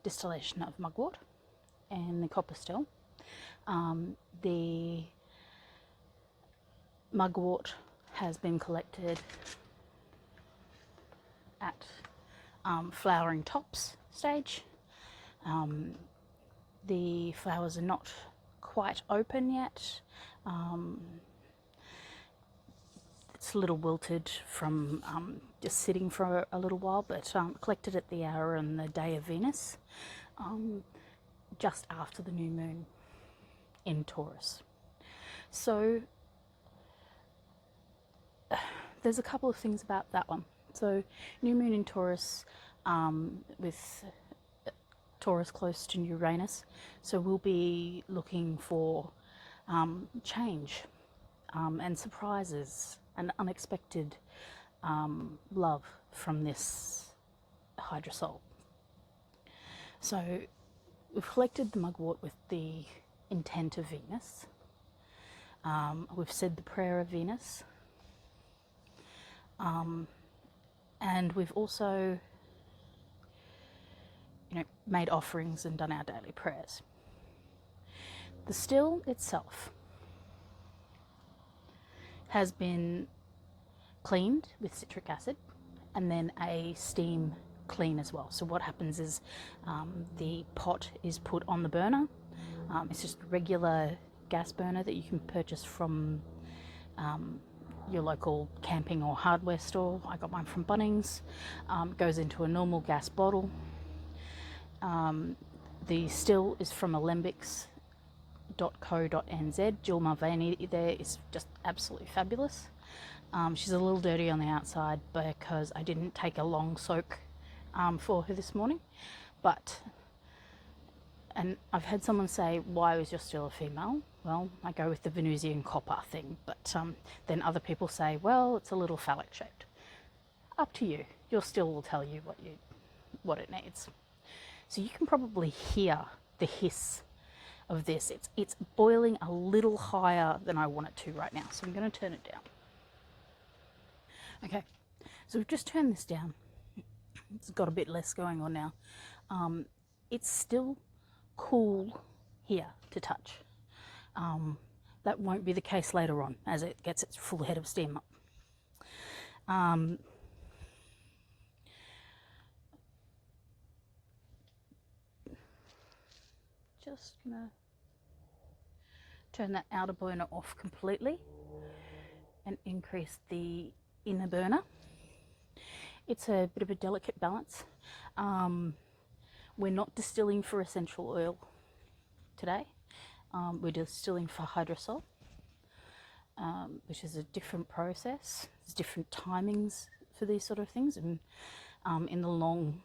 distillation of mugwort and the copper still. The mugwort has been collected at flowering tops stage. The flowers are not quite open yet. It's a little wilted from just sitting for a little while, but collected at the hour and the day of Venus, just after the new moon in Taurus. So there's a couple of things about that one. So new moon in Taurus, with Taurus close to Uranus, so we'll be looking for change and surprises and unexpected love from this hydrosol. So we've collected the mugwort with the intent of Venus. We've said the prayer of Venus, and we've also made offerings and done our daily prayers. The still itself has been cleaned with citric acid and then a steam clean as well. So what happens is the pot is put on the burner. It's just a regular gas burner that you can purchase from your local camping or hardware store. I got mine from Bunnings. Goes into a normal gas bottle. The still is from alembics.co.nz. Jill Mulvaney there is just absolutely fabulous. She's a little dirty on the outside because I didn't take a long soak for her this morning, and I've had someone say, why was your still a female? Well, I go with the Venusian copper thing, but then other people say, well, it's a little phallic shaped. Up to you. Your still will tell you what it needs. So you can probably hear the hiss of this. It's boiling a little higher than I want it to right now, so I'm going to turn it down. Okay, so we've just turned this down. It's got a bit less going on now. It's still cool here to touch. That won't be the case later on as it gets its full head of steam up. Just gonna turn that outer burner off completely and increase the inner burner. It's a bit of a delicate balance. We're not distilling for essential oil today. We're distilling for hydrosol, which is a different process. There's different timings for these sort of things, and in the long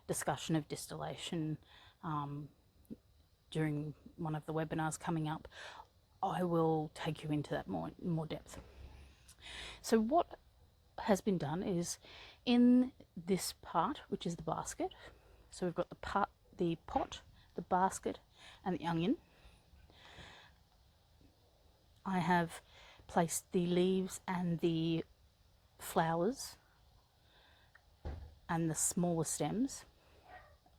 discussion of distillation during one of the webinars coming up, I will take you into that more depth. So what has been done is in this part, which is the basket, so we've got the pot, the basket and the onion. I have placed the leaves and the flowers and the smaller stems,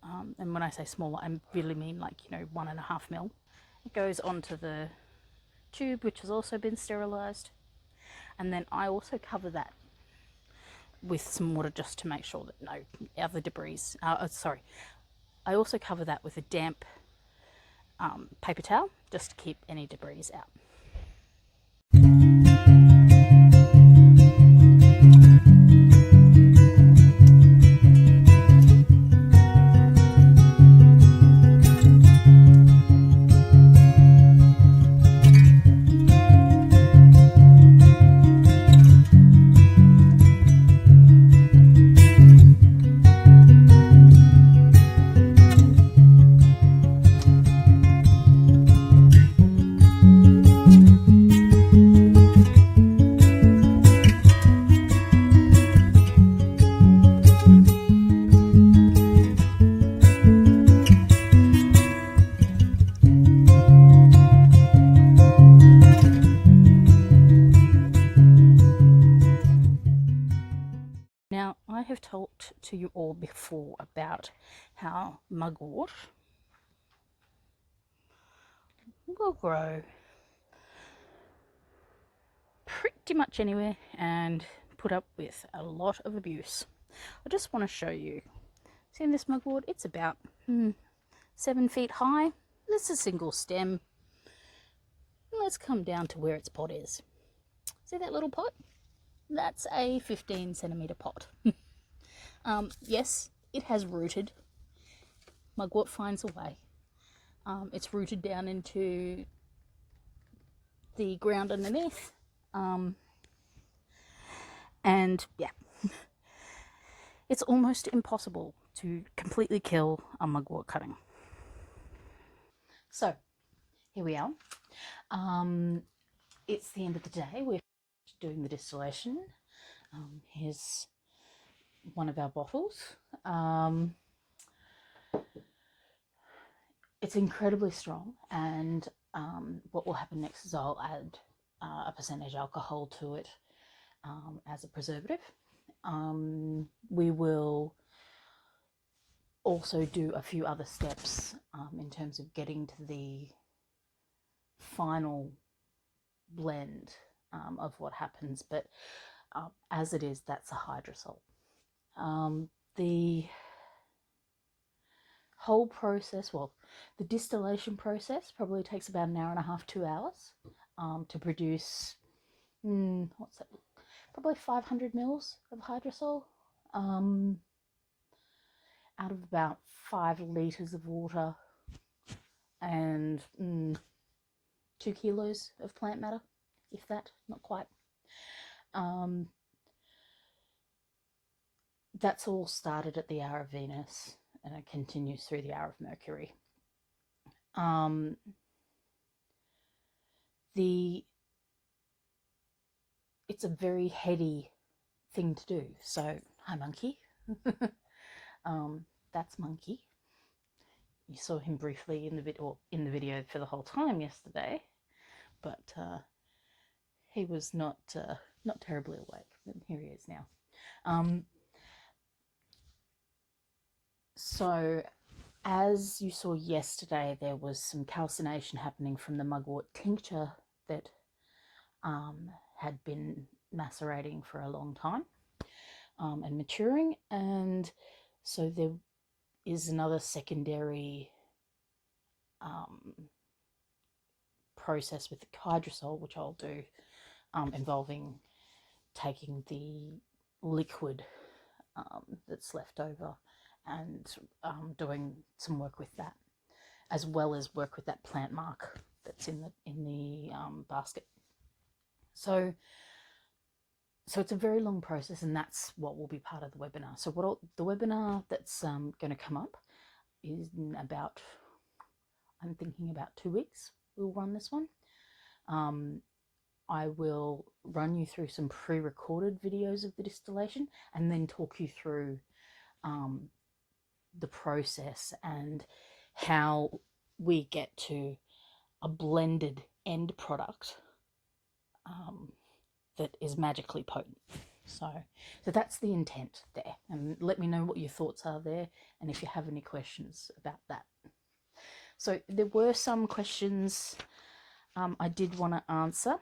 and when I say smaller, I really mean 1.5 mil. It goes onto the tube, which has also been sterilized, and then I also cover that with some water just to make sure that no other debris. I also cover that with a damp paper towel just to keep any debris out. talked to you all before about how mugwort will grow pretty much anywhere and put up with a lot of abuse. I just want to show you. See this mugwort? It's about 7 feet high. This is a single stem. Let's come down to where its pot is. See that little pot? That's a 15 centimetre pot. Yes, it has rooted. Mugwort finds a way. It's rooted down into the ground underneath. And yeah, it's almost impossible to completely kill a mugwort cutting. So here we are. It's the end of the day. We're doing the distillation. Here's one of our bottles. It's incredibly strong, and what will happen next is I'll add a percentage alcohol to it as a preservative. We will also do a few other steps in terms of getting to the final blend of what happens, but as it is, that's a hydrosol. The whole process, well, the distillation process probably takes about an hour and a half, 2 hours to produce, what's that? Probably 500 mils of hydrosol out of about 5 litres of water and 2 kilos of plant matter, if that, not quite. That's all started at the hour of Venus and it continues through the hour of Mercury. It's a very heady thing to do. So, hi Monkey. That's Monkey. You saw him briefly in the video for the whole time yesterday, but he was not terribly awake. But here he is now. So, as you saw yesterday, there was some calcination happening from the mugwort tincture that had been macerating for a long time and maturing, and so there is another secondary process with the hydrosol, which I'll do, involving taking the liquid that's left over and doing some work with that, as well as work with that plant mark that's in the basket. So it's a very long process, and that's what will be part of the webinar. So the webinar that's going to come up is in about, I'm thinking about 2 weeks. We'll run this one. I will run you through some pre-recorded videos of the distillation and then talk you through the process and how we get to a blended end product that is magically potent. So that's the intent there, and let me know what your thoughts are there and if you have any questions about that. So there were some questions I did want to answer.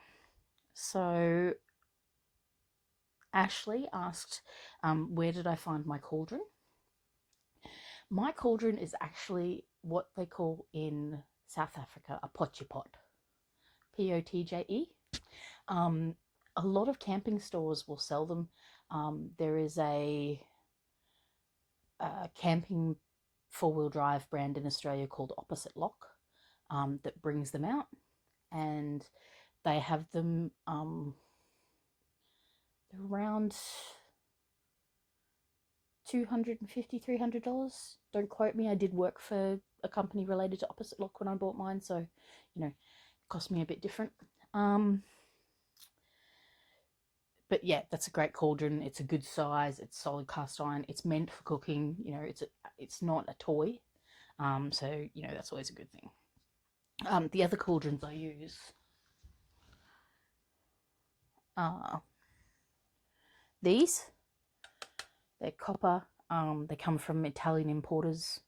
So Ashley asked, where did I find my cauldron? My cauldron is actually what they call in South Africa a potje pot, P-O-T-J-E. A lot of camping stores will sell them. There is a camping four-wheel drive brand in Australia called Opposite Lock that brings them out, and they have them around $250, $300. Don't quote me. I did work for a company related to Opposite Lock when I bought mine, so it cost me a bit different. But yeah, that's a great cauldron. It's a good size. It's solid cast iron. It's meant for cooking. It's not a toy. So that's always a good thing. The other cauldrons I use are these. They're copper They come from Italian importers.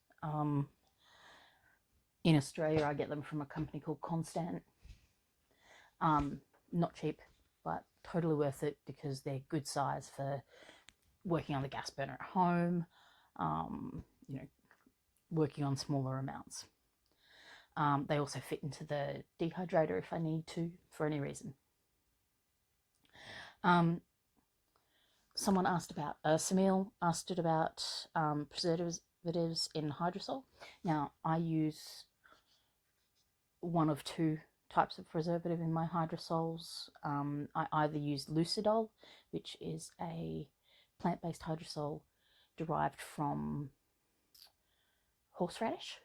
In Australia, I get them from a company called Constant. Not cheap, but totally worth it because they're good size for working on the gas burner at home, you know, working on smaller amounts. They also fit into the dehydrator if I need to for any reason. Someone asked about, Samil asked it about preservatives in hydrosol. Now, I use one of two types of preservative in my hydrosols. I either use Lucidol, which is a plant-based hydrosol derived from horseradish,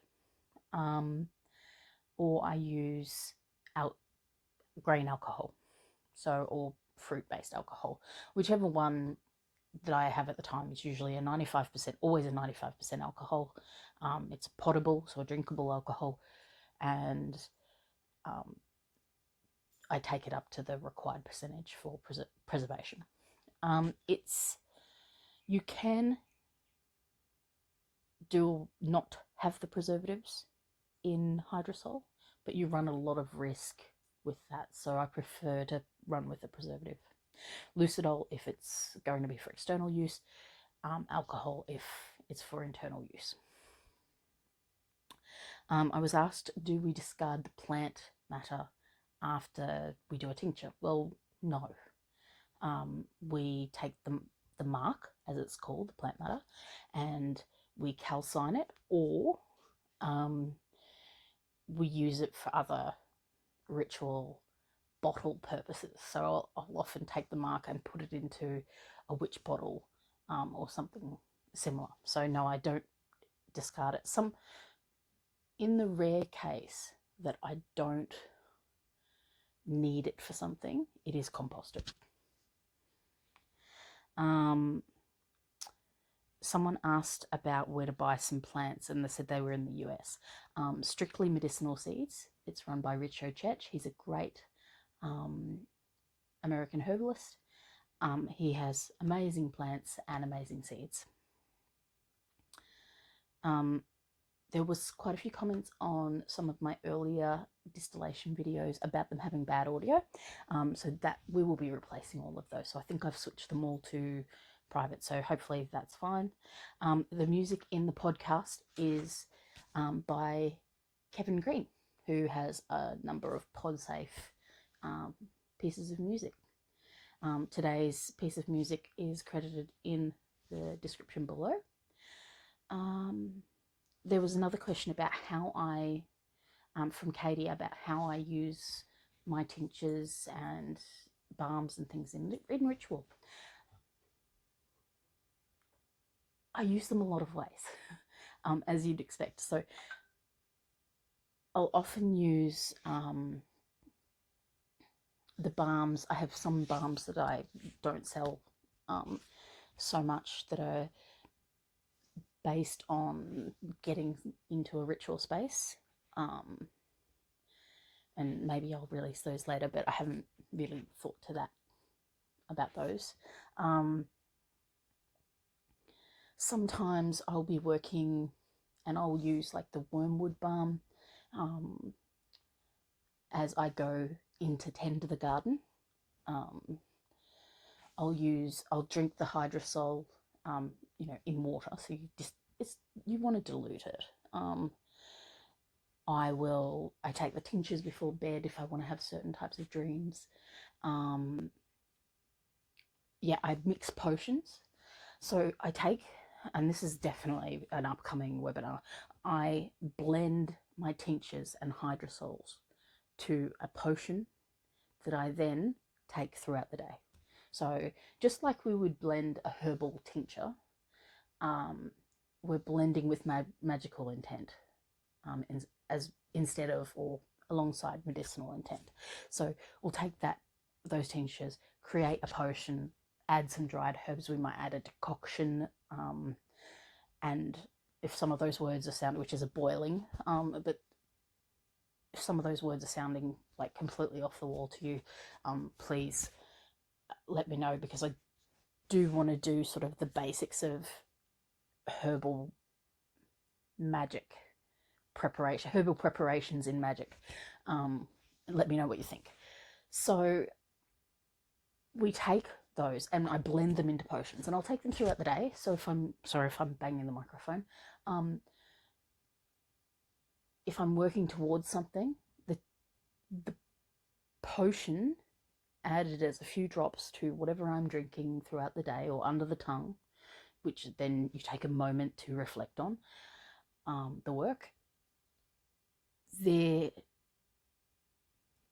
or I use grain alcohol, or fruit-based alcohol. Whichever one that I have at the time is usually a 95%, always a 95% alcohol. It's potable, so a drinkable alcohol, and I take it up to the required percentage for preservation. You can not have the preservatives in hydrosol, but you run a lot of risk with that, so I prefer to run with the preservative. Lucidol if it's going to be for external use, alcohol if it's for internal use. I was asked, do we discard the plant matter after we do a tincture? Well, no. We take the marc, as it's called, the plant matter, and we calcine it, or we use it for other ritual bottle purposes. So I'll often take the marc and put it into a witch bottle or something similar. So no, I don't discard it. In the rare case that I don't need it for something, it is composted. Someone asked about where to buy some plants, and they said they were in the US. Strictly Medicinal Seeds. It's run by Rich Ochech. He's a great American herbalist. He has amazing plants and amazing seeds. There was quite a few comments on some of my earlier distillation videos about them having bad audio, so that we will be replacing all of those. So I think I've switched them all to private, so hopefully that's fine. The music in the podcast is by Kevin Green, who has a number of PodSafe pieces of music. Today's piece of music is credited in the description below. There was another question about how from Katie, about how I use my tinctures and balms and things in ritual. I use them a lot of ways, as you'd expect. So I'll often use the balms. I have some balms that I don't sell so much, that are based on getting into a ritual space, and maybe I'll release those later, but I haven't really thought to that about those. Sometimes I'll be working and I'll use like the wormwood balm as I go in to tend to the garden. I'll drink the hydrosol in water, so you want to dilute it. I take the tinctures before bed if I want to have certain types of dreams. I mix potions. So I take, and this is definitely an upcoming webinar, I blend my tinctures and hydrosols to a potion that I then take throughout the day. So just like we would blend a herbal tincture, we're blending with magical intent, instead of or alongside medicinal intent. So we'll take those tinctures, create a potion, add some dried herbs. We might add a decoction, and if some of those words are sounding, which is a boiling, but if some of those words are sounding like completely off the wall to you, please let me know, because I do want to do sort of the basics of herbal magic preparation, herbal preparations in magic. Let me know what you think. So we take those and I blend them into potions, and I'll take them throughout the day. So if I'm banging the microphone, if I'm working towards something, the potion added as a few drops to whatever I'm drinking throughout the day or under the tongue, which then you take a moment to reflect on the work.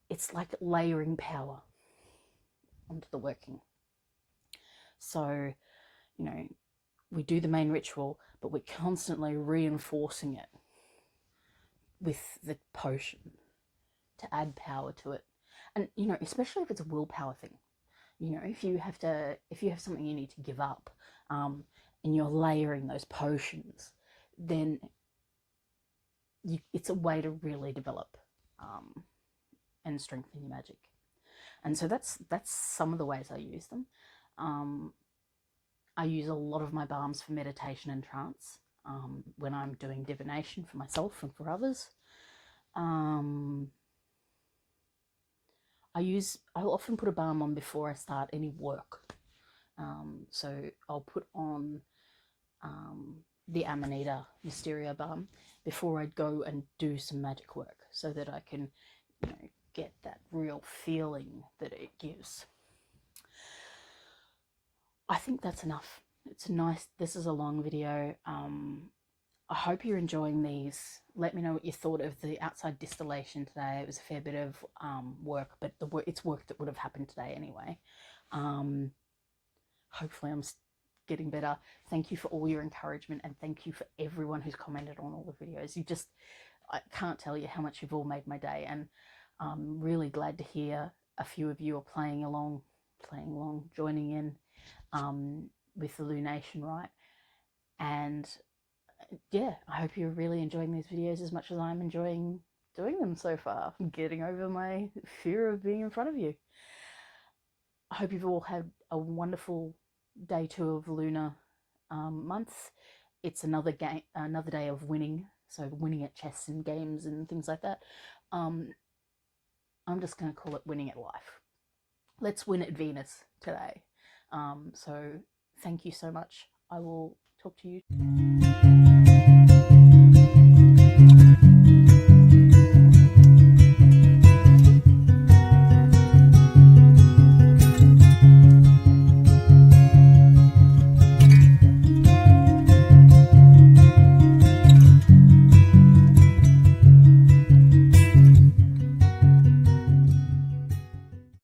It's like layering power onto the working. So, you know, we do the main ritual, but we're constantly reinforcing it with the potion to add power to it. And, you know, especially if it's a willpower thing, you know, if you have something you need to give up, and you're layering those potions, then it's a way to really develop and strengthen your magic. And so that's some of the ways I use them. I use a lot of my balms for meditation and trance when I'm doing divination for myself and for others. I'll often put a balm on before I start any work. So I'll put on the Amanita Mysteria balm before I go and do some magic work, so that I can, you know, get that real feeling that it gives. I think that's enough. This is a long video. I hope you're enjoying these. Let me know what you thought of the outside distillation today. It was a fair bit of work, but it's work that would have happened today anyway. Hopefully I'm getting better. Thank you for all your encouragement, and thank you for everyone who's commented on all the videos. I can't tell you how much you've all made my day, and I'm really glad to hear a few of you are playing along, joining in with the lunation rite. And yeah, I hope you're really enjoying these videos as much as I'm enjoying doing them so far. I'm getting over my fear of being in front of you. I hope you've all had a wonderful day 2 of Lunar month. It's another day of winning. So winning at chess and games and things like that. I'm just going to call it winning at life. Let's win at Venus today. So thank you so much. I will talk to you.